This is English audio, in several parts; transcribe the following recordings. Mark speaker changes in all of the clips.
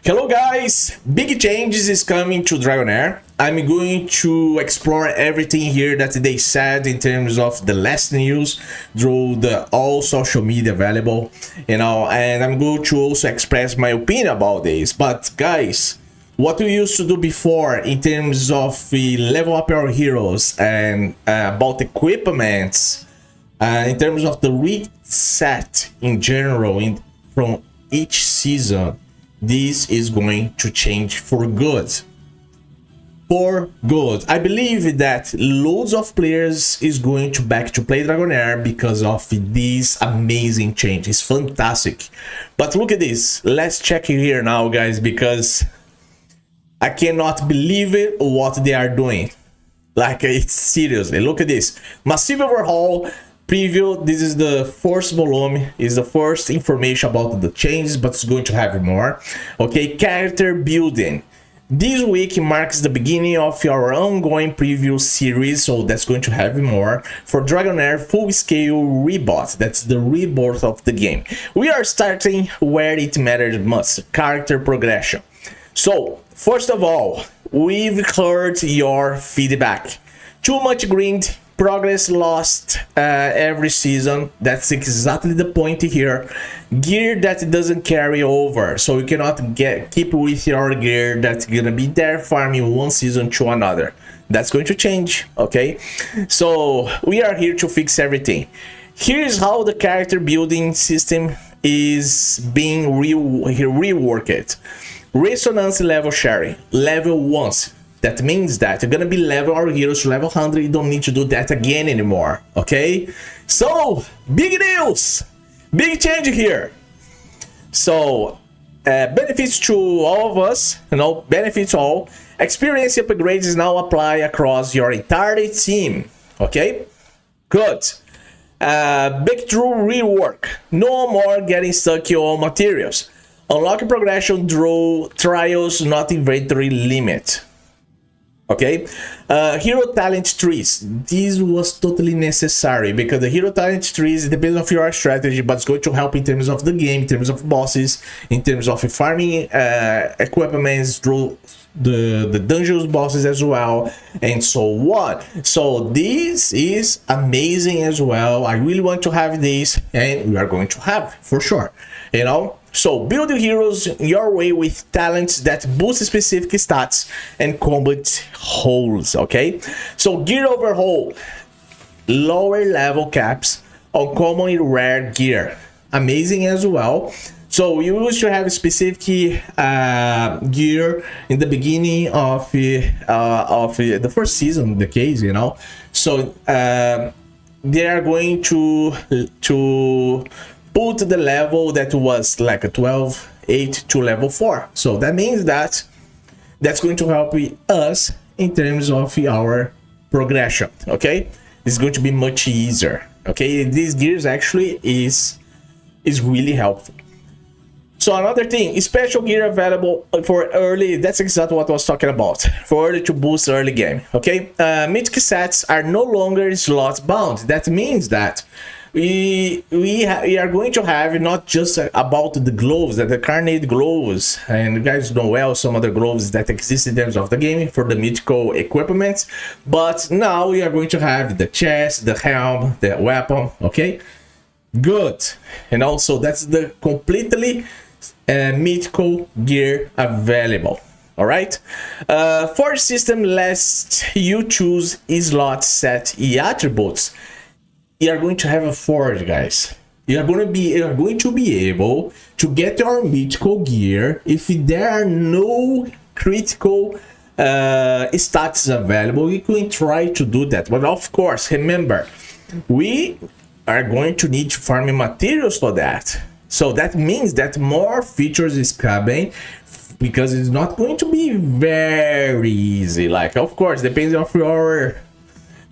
Speaker 1: Hello guys, big changes is coming to Dragonheir. I'm going to explore everything here that they said in terms of the last news through all social media available, and I'm going to also express my opinion about this. But guys, what we used to do before in terms of level up our heroes and about equipment, in terms of the reset in general from each season, this is going to change for good. For good. I believe that loads of players is going to back to play Dragonheir because of these amazing changes. Fantastic. But look at this. Let's check here now, guys, because I cannot believe it what they are doing. Like, it's seriously. Look at this. Massive Overhaul preview. This is the first volume, is the first information about the changes, but it's going to have more. Okay, character building. This week marks the beginning of our ongoing preview series, so that's going to have more for Dragonheir full-scale reboot. That's the rebirth of the game. We are starting where it matters most, character progression. So, first of all, we've heard your feedback. Too much grind, progress lost every season. That's exactly the point here. Gear that doesn't carry over, so you cannot keep with your gear that's gonna be there farming one season to another. That's going to change, okay? So we are here to fix everything. Here's how the character building system is being reworked. Resonance level sharing, level 1. That means that you're gonna be level our heroes to level 100. You don't need to do that again anymore, okay? So, big news! Big change here. So, benefits to all of us, benefits all. Experience upgrades now apply across your entire team, okay? Good. Breakthrough rework. No more getting stuck on materials. Unlock progression through trials, not inventory limit. Okay, hero talent trees. This was totally necessary because the hero talent trees depends on your strategy, but it's going to help in terms of the game, in terms of bosses, in terms of farming equipment through the dungeons bosses as well, and so on. So this is amazing as well. I really want to have this, and we are going to have for sure, So build your heroes your way with talents that boost specific stats and combat holes, okay? So gear overhaul, lower level caps on common and rare gear, amazing as well. So you used to have specific gear in the beginning of the first season, the case, So they are going to put the level that was like a 12-8 to level 4. So that means that that's going to help us in terms of our progression, okay? It's going to be much easier, okay? These gears actually is really helpful. So another thing, special gear available for early. That's exactly what I was talking about, for early to boost early game, okay? Mythic sets are no longer slot bound. That means that we are going to have not just about the gloves, that the carnate gloves, and you guys know well some other gloves that exist in terms of the game for the mythical equipment, but now we are going to have the chest, the helm, the weapon, okay? Good. And also that's the completely mythical gear available. All right. For system, lest you choose slot set attributes, you are going to have a forge, guys. You are going to be able to get your mythical gear if there are no critical stats available. You can try to do that, but of course, remember, we are going to need to farm materials for that. So that means that more features is coming, because it's not going to be very easy. Like, of course, depends on your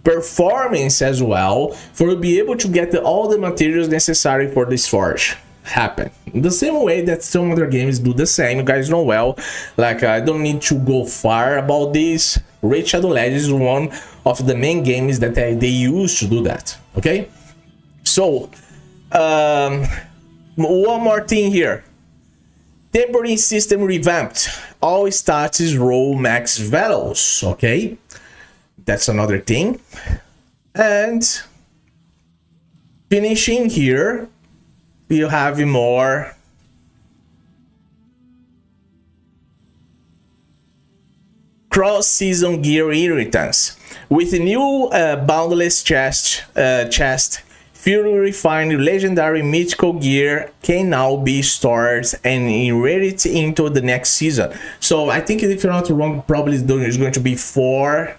Speaker 1: performance as well, for you be able to get all the materials necessary for this forge happen. The same way that some other games do the same. You guys know well. Like, I don't need to go far about this. Raid Shadow Legends is one of the main games that they use to do that. Okay, so one more thing here. Temporary system revamped. All stats roll max values. Okay, that's another thing. And finishing here, you have more cross-season gear inheritance. With a new boundless chest, Fury refined legendary mythical gear can now be stored and inherited into the next season. So I think, if you're not wrong, probably it's going to be four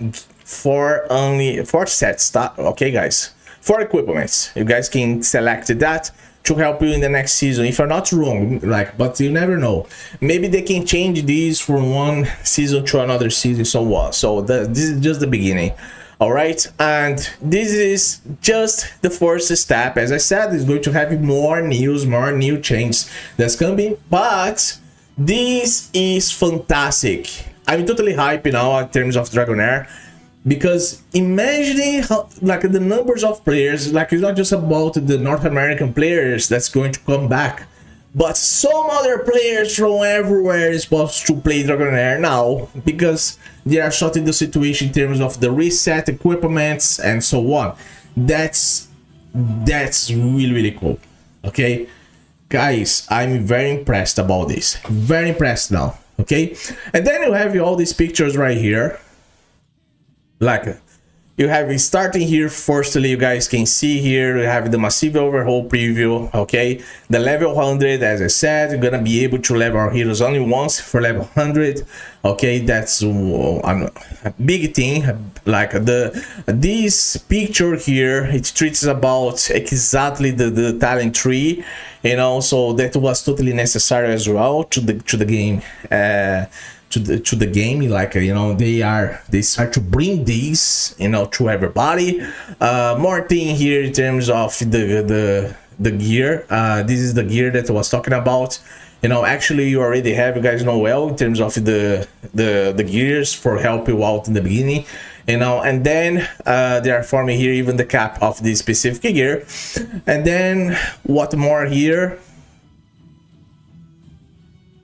Speaker 1: sets. Okay, guys, 4 equipments. You guys can select that to help you in the next season, if I'm not wrong. But you never know. Maybe they can change these from one season to another season, so on. So this is just the beginning. All right, and this is just the first step. As I said, it's going to have more news, more new changes that's coming, but this is fantastic. I'm totally hyped now in terms of Dragonheir, because imagine how, the numbers of players, it's not just about the North American players that's going to come back, but some other players from everywhere is supposed to play Dragonheir now, because they are sorting the situation in terms of the reset equipments and so on. That's really cool. Okay, guys, I'm very impressed about this. Very impressed now. Okay, and then you have all these pictures right here. You have it starting here. Firstly, you guys can see here, you have the massive overhaul preview. Okay, the level 100, as I said, you're gonna be able to level our heroes only once for level 100. Okay, that's a big thing. This picture here, it treats about exactly the talent tree, you know, so that was totally necessary as well to the game. To the game, you know, they start to bring these, you know, to everybody. More thing here in terms of the gear. This is the gear that I was talking about. You know, actually you already have, you guys know well, in terms of the gears for help you out in the beginning, you know. And then they are forming here even the cap of this specific gear. And then what more here,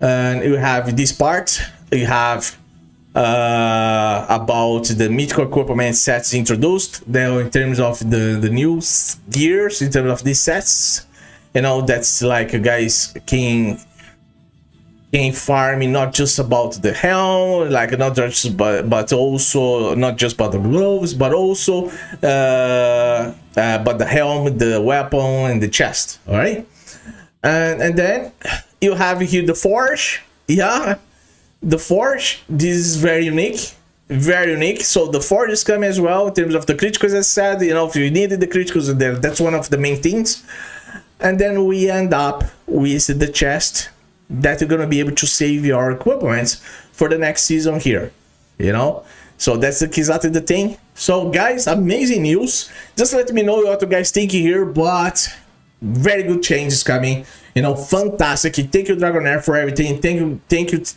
Speaker 1: and you have this part. You have about the mythical equipment sets introduced. Then in terms of the new gears, in terms of these sets, you know, that's you guys can farm not just about the helm, not just but also not just about the gloves, but also but the helm, the weapon, and the chest. All right, and then you have here the forge. Yeah. The forge, this is very unique, so the forge is coming as well in terms of the criticals. As I said, you know, if you needed the criticals, that's one of the main things. And then we end up with the chest that you're gonna be able to save your equipment for the next season here, you know. So that's exactly the thing. So guys, amazing news. Just let me know what you guys think here, but very good changes coming, you know. Fantastic. Thank you, Dragonheir, for everything. Thank you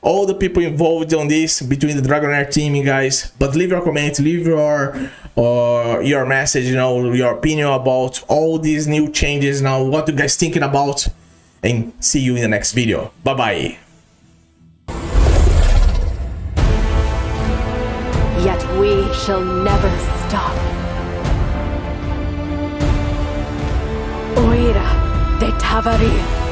Speaker 1: all the people involved on this, between the Dragonheir team, you guys. But leave your comment, leave your message, you know, your opinion about all these new changes. Now, what you guys thinking about, and see you in the next video. Bye bye.
Speaker 2: Yet we shall never stop. Oira de Tavari.